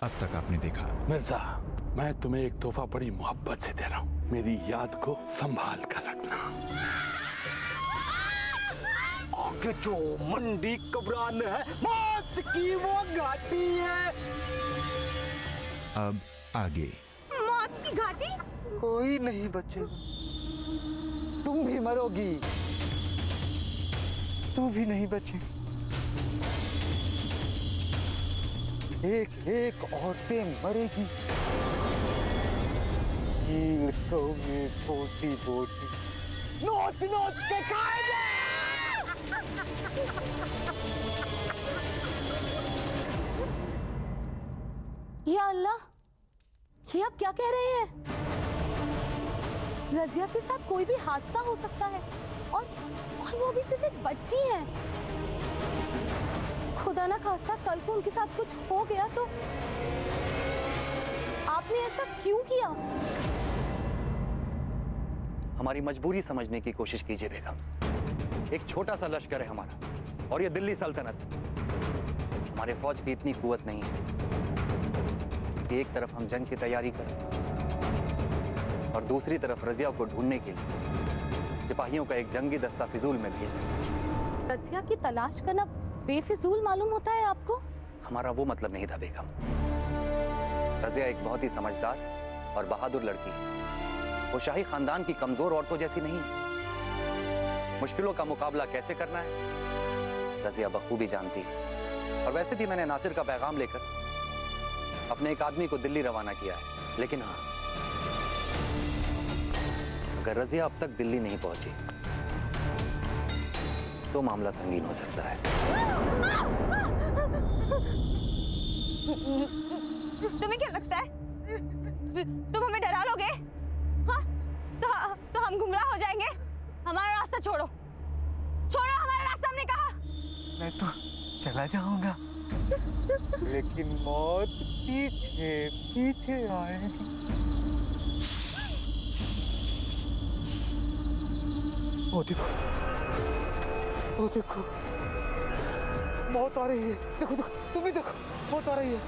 अब तक आपने देखा। मिर्जा, मैं तुम्हें एक तोहफा बड़ी मोहब्बत से दे रहा हूँ, मेरी याद को संभाल कर रखना। आगे जो मंडी कब्रान है, मौत की वो घाटी है। अब आगे। मौत की घाटी? कोई नहीं बचेगा, तुम भी मरोगी, तू भी नहीं बचेगी। एक एक औरतें मरेगी, कील कौवे बोटी बोटी नोच नोच के खाएंगे। या अल्लाह, ये आप क्या कह रहे हैं? रजिया के साथ कोई भी हादसा हो सकता है और वो भी सिर्फ एक बच्ची है। खुदा ना खास्ता कल को उनके साथ कुछ हो गया तो आपने ऐसा क्यों किया? हमारी मजबूरी समझने की कोशिश कीजिए बेगम। एक छोटा सा लश्कर है हमारा और ये दिल्ली सल्तनत। हमारे फौज की इतनी कुवत नहीं है कि एक तरफ हम जंग की तैयारी करें और दूसरी तरफ रजिया को ढूंढने के लिए सिपाहियों का एक जंगी दस्ता फिजूल में भेज दें। रजिया की तलाश करना बेफिजूल मालूम होता है आपको? हमारा वो मतलब नहीं था बेगम। रजिया एक बहुत ही समझदार और बहादुर लड़की है। वो शाही खानदान की कमजोर औरतों जैसी नहीं है। मुश्किलों का मुकाबला कैसे करना है रजिया बखूबी जानती है। और वैसे भी मैंने नासिर का पैगाम लेकर अपने एक आदमी को दिल्ली रवाना किया है। लेकिन हाँ, अगर रजिया अब तक दिल्ली नहीं पहुंची तो मामला संगीन हो सकता है। तुम्हें क्या लगता है तुम हमें डरा लोगे? हाँ? तो हम गुमराह हो जाएंगे। हमारा रास्ता छोड़ो, छोड़ो हमारा रास्ता, हमने कहा। मैं तो चला जाऊंगा, लेकिन मौत पीछे पीछे आएगी। वो देखो, वो देखो, मौत आ रही है। देखो देखो, तुम भी देखो, मौत आ रही है।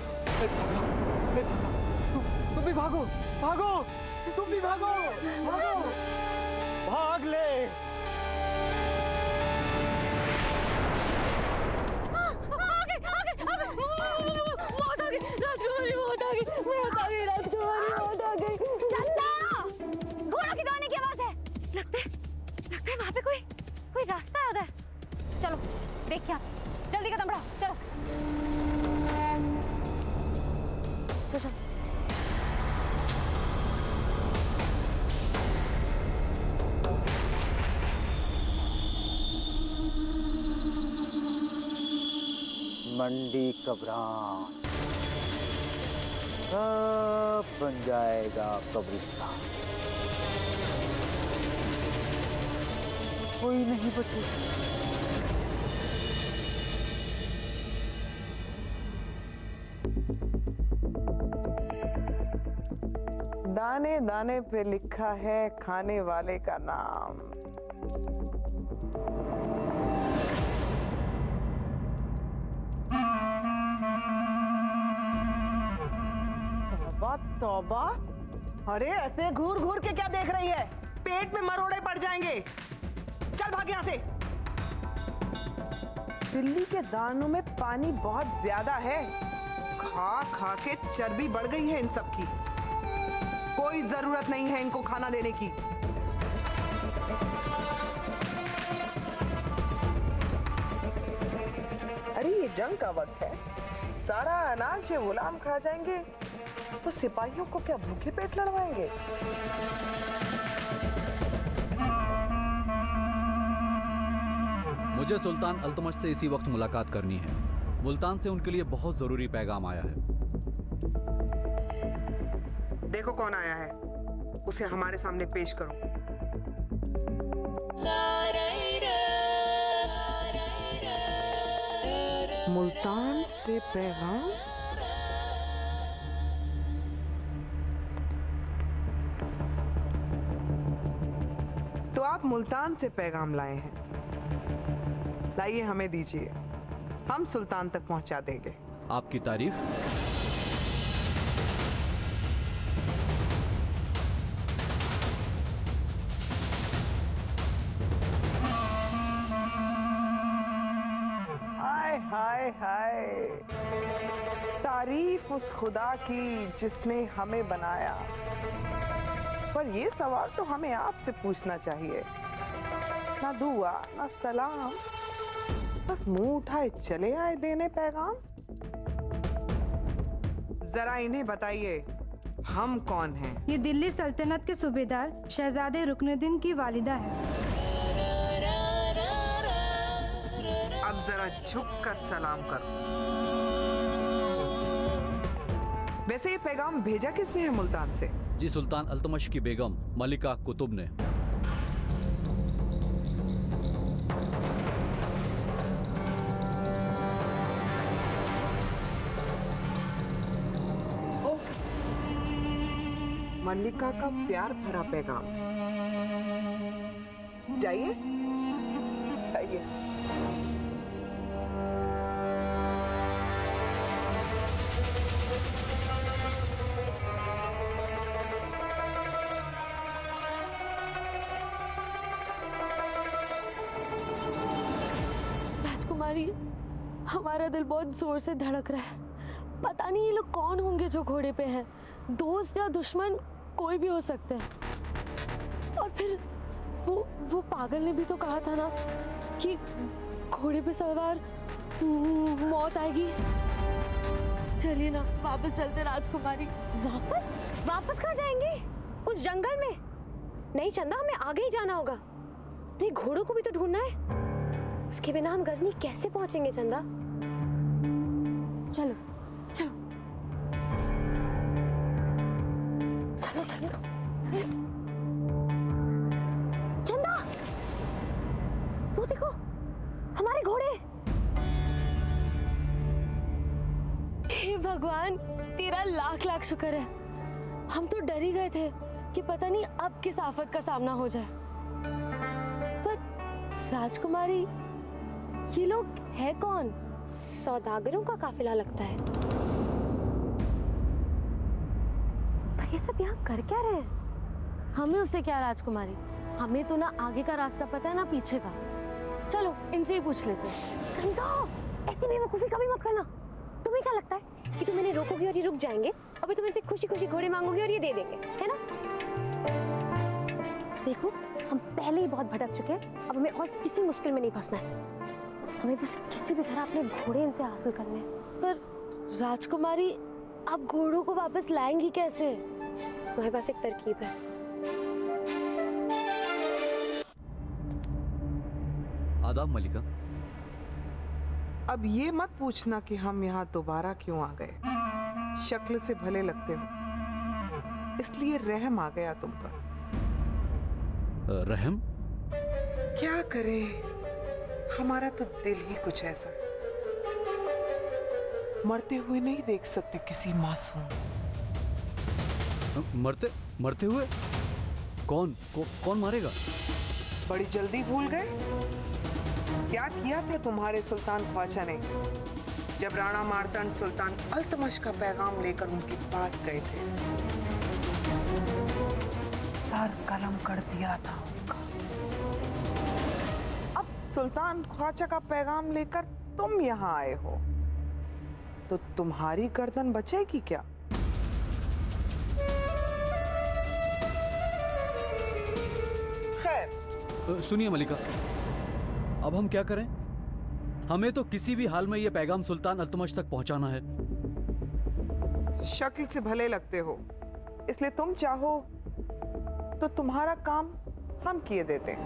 तुम भी भागो, भागो, तुम भी भागो, भागो, भाग ले। मौत आ गई, राजकुमारी मौत आ गई, मौत आ गई, राजकुमारी मौत आ गई। चंदा, घोड़ों की दौड़ने की आवाज है। लगता है वहाँ पे कोई रास्ता है उधर। चलो देखिए, आप जल्दी कदम बढ़ाओ, चलो चलो चलो। मंडी कब्रान सब बन जाएगा कब्रिस्तान, कोई नहीं बचेगा। दाने दाने पे लिखा है खाने वाले का नाम। तौबा तौबा, अरे ऐसे घूर घूर के क्या देख रही है? पेट में मरोड़े पड़ जाएंगे। चल भाग यहाँ से। दिल्ली के दानों में पानी बहुत ज्यादा है, खा खा के चर्बी बढ़ गई है इन सब की। कोई जरूरत नहीं है इनको खाना देने की। अरे ये जंग का वक्त है, सारा अनाज ये गुलाम खा जाएंगे तो सिपाहियों को क्या भूखे पेट लड़वाएंगे? मुझे सुल्तान अल्तमश से इसी वक्त मुलाकात करनी है। मुल्तान से उनके लिए बहुत जरूरी पैगाम आया है। देखो कौन आया है, उसे हमारे सामने पेश करो। मुल्तान से पैगाम? तो आप मुल्तान से पैगाम लाए हैं, लाइए हमें दीजिए, हम सुल्तान तक पहुंचा देंगे। आपकी तारीफ। हाय हाय, तारीफ उस खुदा की जिसने हमें बनाया। पर ये सवाल तो हमें आपसे पूछना चाहिए। ना दुआ ना सलाम, बस मुंह उठाए चले आए देने पैगाम। जरा इन्हें बताइए हम कौन हैं? ये दिल्ली सल्तनत के सूबेदार शहजादे रुकनुद्दीन की वालिदा है। अब जरा झुक कर सलाम करो। वैसे ये पैगाम भेजा किसने है मुल्तान से? जी, सुल्तान अल्तमश की बेगम मलिका कुतुब ने। मल्लिका का प्यार भरा पैगाम। जाइए जाइए। राजकुमारी, हमारा दिल बहुत जोर से धड़क रहा है। पता नहीं ये लोग कौन होंगे जो घोड़े पे हैं। दोस्त या दुश्मन कोई भी हो सकते हैं। और फिर वो पागल ने भी तो कहा था ना कि घोड़े पे सवार मौत आएगी। चलिए ना, वापस चलते राजकुमारी। वापस कहाँ जाएंगे? उस जंगल में? नहीं चंदा, हमें आगे ही जाना होगा। नहीं, घोड़ों को भी तो ढूंढना है। उसके बिना हम गजनी कैसे पहुंचेंगे चंदा? चलो चलो चलो चलो। चंदा, वो देखो हमारे घोड़े। हे भगवान, तेरा लाख लाख शुक्र है। हम तो डर ही गए थे कि पता नहीं अब किस आफत का सामना हो जाए। पर राजकुमारी, ये लोग है कौन? सौदागरों का काफिला लगता है। पर ये सब यहाँ कर क्या रहे हैं? हमें उससे क्या राजकुमारी, हमें तो ना आगे का रास्ता पता है ना पीछे का। चलो इनसे ही पूछ लेते हैं। चंदा, ऐसी बेवकूफी कभी मत करना। तुम्हें क्या लगता है कि तुम इन्हें रोकोगी और ये रुक जाएंगे? अभी तुम इनसे खुशी खुशी घोड़े मांगोगे और ये दे देंगे, है ना? देखो, हम पहले ही बहुत भटक चुके हैं। अब हमें और किसी मुश्किल में नहीं फंसना है। हमें बस किसी भी तरह अपने घोड़े इनसे हासिल करने हैं। पर राजकुमारी, आप घोड़ों को वापस लाएंगी कैसे? हमारे पास एक तरकीब है। आदाब मलिका। अब ये मत पूछना कि हम यहाँ दोबारा क्यों आ गए। शक्ल से भले लगते हो, इसलिए रहम आ गया तुम पर। रहम? क्या करे, हमारा तो दिल ही कुछ ऐसा। मरते हुए नहीं देख सकते किसी मासूम। मरते हुए? कौन मारेगा? बड़ी जल्दी भूल गए? क्या किया था तुम्हारे सुल्तान ख्वाजा ने जब राणा मार्तंड सुल्तान अल्तमश का पैगाम लेकर उनके पास गए थे? सर कलम कर दिया था उनका। अब सुल्तान ख्वाजा का पैगाम लेकर तुम यहाँ आए हो, तो तुम्हारी गर्दन बचेगी क्या? खैर, सुनिए मलिका, अब हम क्या करें? हमें तो किसी भी हाल में यह पैगाम सुल्तान अल्तमश तक पहुंचाना है। शक्ल से भले लगते हो, इसलिए तुम चाहो तो तुम्हारा काम हम किए देते हैं।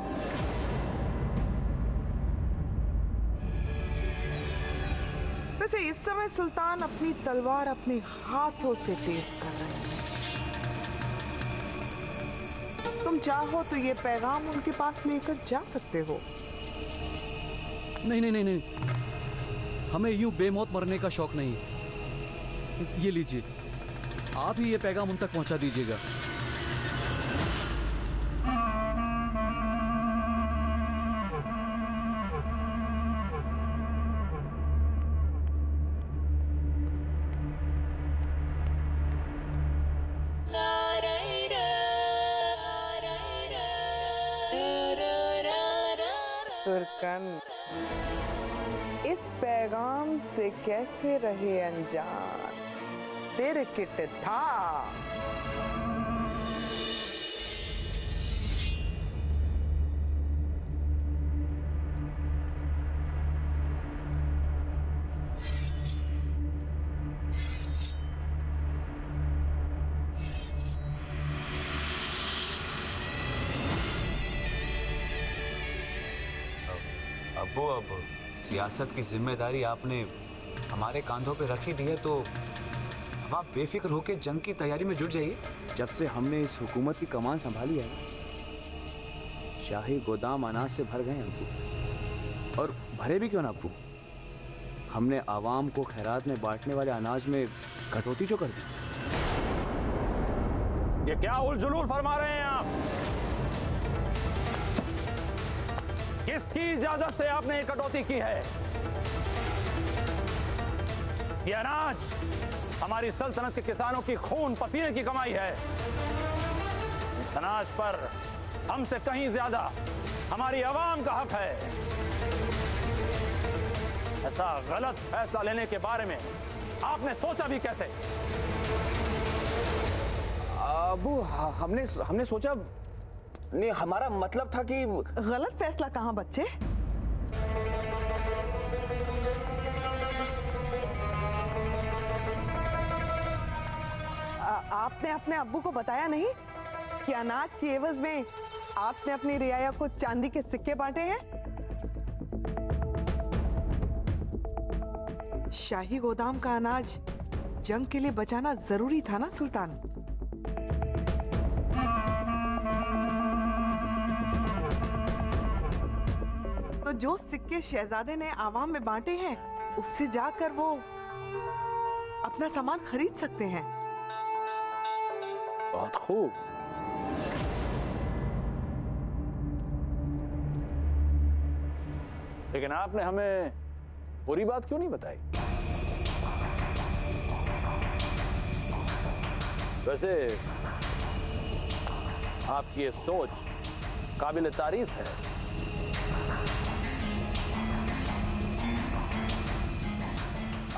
वैसे इस समय सुल्तान अपनी तलवार अपने हाथों से तेज कर रहे हैं। तुम चाहो तो ये पैगाम उनके पास लेकर जा सकते हो। नहीं, हमें यूं बेमौत मरने का शौक नहीं। ये लीजिए, आप ही ये पैगाम उन तक पहुंचा दीजिएगा। तुर्कन, इस पैगाम से कैसे रहे अनजान तेरे किट था। अब्बू, अब सियासत की जिम्मेदारी आपने हमारे कांधों पे रखी दी है, तो अब आप बेफिक्र होकर जंग की तैयारी में जुट जाइए। जब से हमने इस हुकूमत की कमान संभाली है, शाही गोदाम अनाज से भर गए अब्बू। और भरे भी क्यों ना अब्बू, हमने आवाम को खैरात में बांटने वाले अनाज में कटौती जो कर दी। ये क्या उलझुलूल फरमा रहे हैं आप? किसकी इजाजत से आपने ये कटौती की है? ये अनाज हमारी सल्तनत के किसानों की खून पसीने की कमाई है। इस अनाज पर हमसे कहीं ज्यादा हमारी आवाम का हक है। ऐसा गलत फैसला लेने के बारे में आपने सोचा भी कैसे? अब्बू, हमने सोचा नहीं, हमारा मतलब था कि गलत फैसला कहाँ बच्चे? आपने अपने अब्बू को बताया नहीं कि अनाज की एवज में आपने अपनी रियाया को चांदी के सिक्के बांटे हैं? शाही गोदाम का अनाज जंग के लिए बचाना जरूरी था ना सुल्तान? तो जो सिक्के शहजादे ने आवाम में बांटे हैं, उससे जाकर वो अपना सामान खरीद सकते हैं। बहुत खूब। लेकिन आपने हमें पूरी बात क्यों नहीं बताई? वैसे आपकी ये सोच काबिल तारीफ है।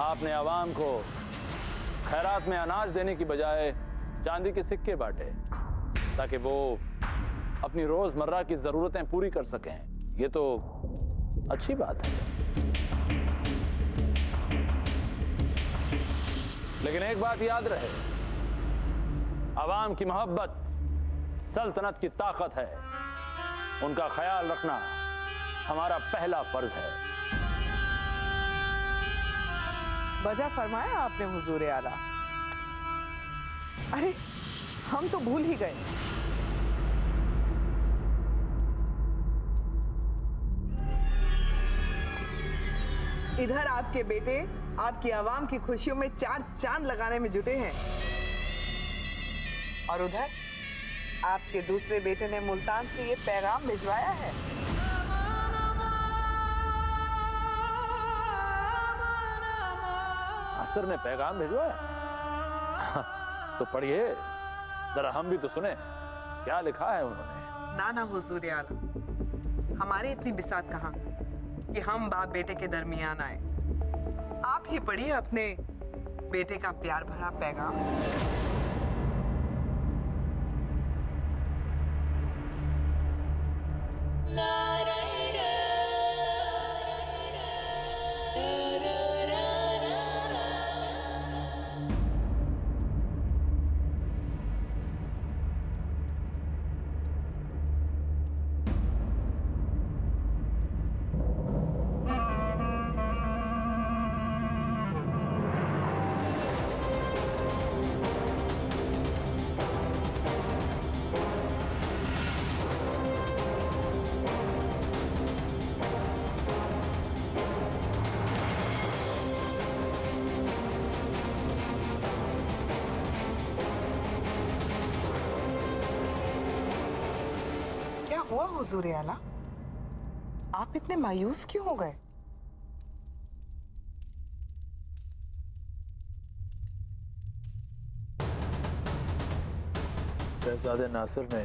आपने आवाम को खैरात में अनाज देने की बजाय चांदी के सिक्के बांटे ताकि वो अपनी रोजमर्रा की जरूरतें पूरी कर सकें। ये तो अच्छी बात है। लेकिन एक बात याद रहे, आवाम की मोहब्बत सल्तनत की ताकत है। उनका ख्याल रखना हमारा पहला फर्ज है। वजह फरमाया आपने हुजूर आला। अरे हम तो भूल ही गए। इधर आपके बेटे आपकी आवाम की खुशियों में चार चांद लगाने में जुटे हैं, और उधर आपके दूसरे बेटे ने मुल्तान से ये पैगाम भिजवाया है। नासिर ने पैगाम भिजवाया? तो पढ़िए जरा, हम भी तो सुने क्या लिखा है उन्होंने। ना ना हुजूर आला, हमारी इतनी बिसात कहाँ कि हम बाप बेटे के दरमियान आए। आप ही पढ़िए अपने बेटे का प्यार भरा पैगाम। हुआ हुजूर आला, आप इतने मायूस क्यों हो गए? शहजादे नासिर ने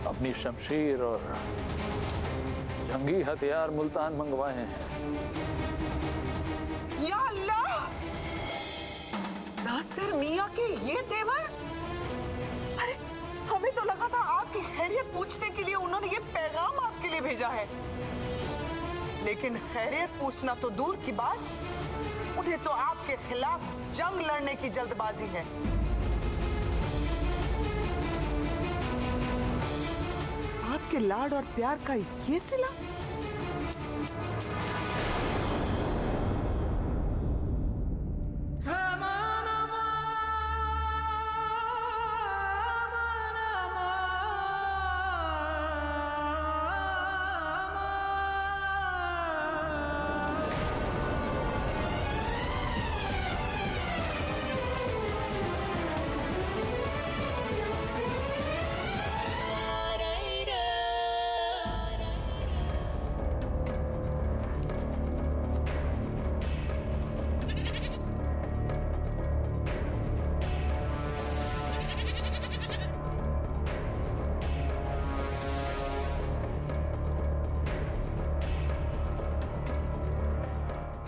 अपनी शमशीर और जंगी हथियार मुल्तान मंगवाए हैं। आगे भेजा है, लेकिन खैरियत पूछना तो दूर की बात, उन्हें तो आपके खिलाफ जंग लड़ने की जल्दबाजी है। आपके लाड और प्यार का ये सिला?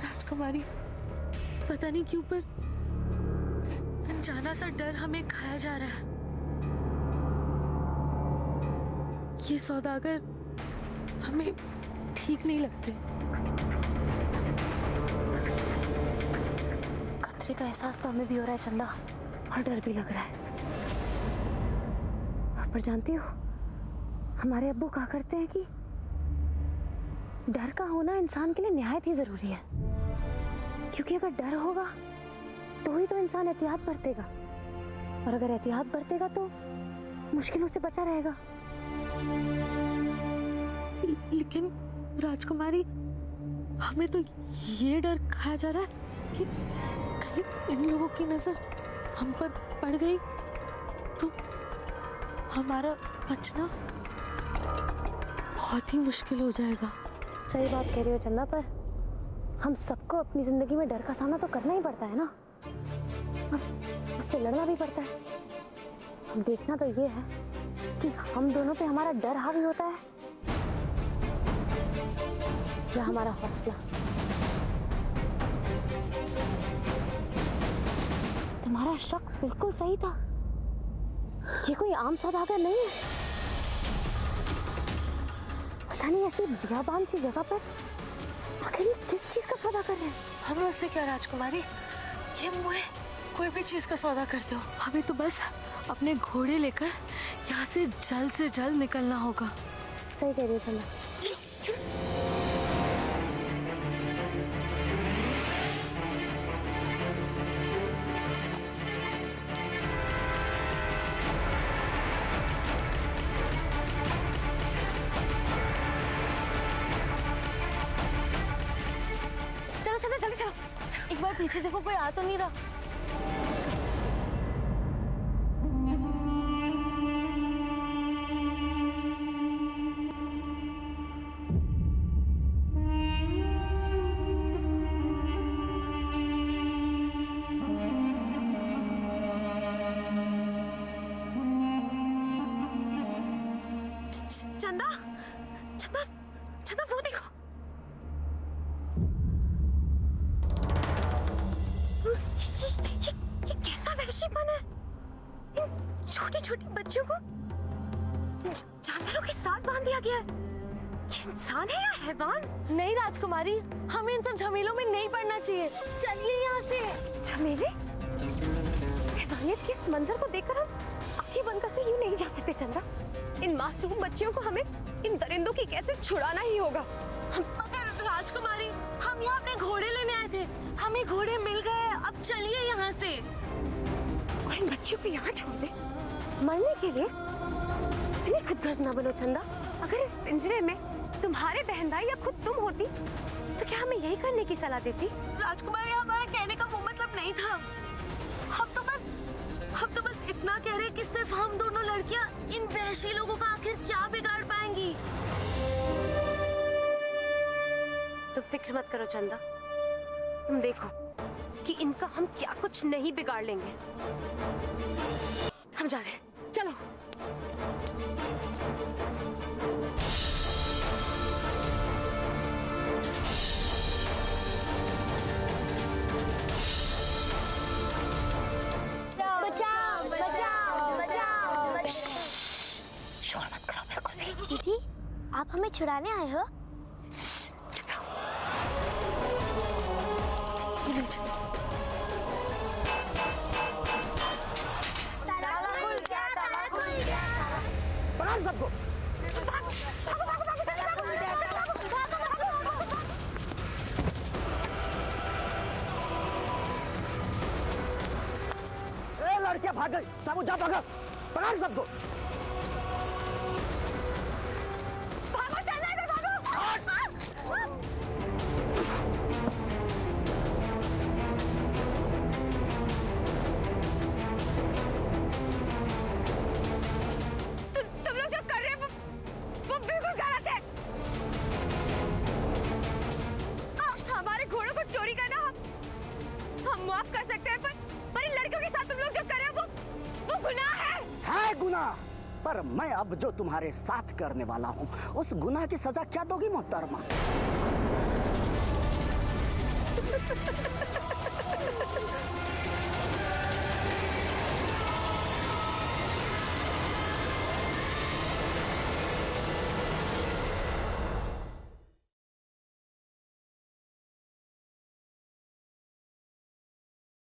राजकुमारी, पता नहीं क्यों पर अनजाना सा डर हमें खाया जा रहा है। ये सौदागर हमें ठीक नहीं लगते। खतरे का एहसास तो हमें भी हो रहा है चंदा, और डर भी लग रहा है। पर जानती हो, हमारे अब्बू कहा करते हैं कि डर का होना इंसान के लिए निहायत ही जरूरी है, क्योंकि अगर डर होगा तो ही तो इंसान एहतियात बरतेगा, और अगर एहतियात बरतेगा तो मुश्किलों से बचा रहेगा। लेकिन राजकुमारी, हमें तो ये डर खाया जा रहा है कि कहीं इन लोगों की नजर हम पर पड़ गई तो हमारा बचना बहुत ही मुश्किल हो जाएगा। सही बात कह रही हो चंदा, पर हम सबको अपनी जिंदगी में डर का सामना तो करना ही पड़ता है ना, और उससे लड़ना भी पड़ता है। अब देखना तो ये है कि हम दोनों पे हमारा डर हावी होता है या हमारा हौसला। तुम्हारा शक बिल्कुल सही था, ये कोई आम सौदागर नहीं है। पता नहीं ऐसी बियाबान सी जगह पर आखिर ये किस चीज का सौदा कर रहे हैं। हमें उससे क्या राजकुमारी, ये मुझे कोई भी चीज का सौदा करते हो, हमें तो बस अपने घोड़े लेकर यहाँ से जल्द निकलना होगा। सही कह रही हो चंदा। चलो चलो। जल्दी चलो, एक बार पीछे देखो, कोई आ तो नहीं रहा। चंदा, चंदा, चंदा, वो देखो। ये कैसा वहशीपन है? इन छोटी छोटी बच्चियों को जानवरों के साथ बांध दिया गया है। ये इंसान है या हैवान? नहीं राजकुमारी, हमें इन सब झमेलों में नहीं पड़ना चाहिए। चलिए यहाँ से। झमेले? हैवानियत के इस मंजर को देखकर हम आंखें बंद करके यूं नहीं जा सकते चंदा। इन मासूम बच्चियों को हमें इन दरिंदों की कैद से छुड़ाना ही होगा। मगर राजकुमारी, हम यहाँ अपने घोड़े लेने आए थे, हमें घोड़े मिल गए। अब चलिए यहाँ से। और इन बच्चियों को यहाँ छोड़ दे मरने के लिए? इतनी खुदगर्ज ना बनो चंदा। अगर इस पिंजरे में तुम्हारे बहन भाई या खुद तुम होती तो क्या हमें यही करने की सलाह देती? राजकुमारी, हमारा कहने का वो मतलब नहीं था। हम तो बस इतना कह रहे कि सिर्फ हम दोनों लड़कियां इन वहशी लोगों का आखिर क्या बिगाड़ पाएंगी। तुम फिक्र मत करो चंदा, तुम देखो कि इनका हम क्या कुछ नहीं बिगाड़ लेंगे। हम जा रहे हैं, चलो। बचाओ, बचाओ, बचाओ, शोर मत करो बिल्कुल भी। दीदी, आप हमें हमें छुड़ाने आए हो? पकड़ सबको। ए लड़कियां भाग गई, साबू जा भागा, पकड़ सबको। तुम लोग जो कर रहे हो वो बिल्कुल गलत है। हमारे घोड़ों को चोरी करना हम माफ कर सकते हैं, पर इन लड़कियों के साथ तुम लोग जो कर रहे हो वो गुनाह है गुनाह। पर मैं अब जो तुम्हारे साथ करने वाला हूँ उस गुनाह की सजा क्या दोगी मोहतरमा?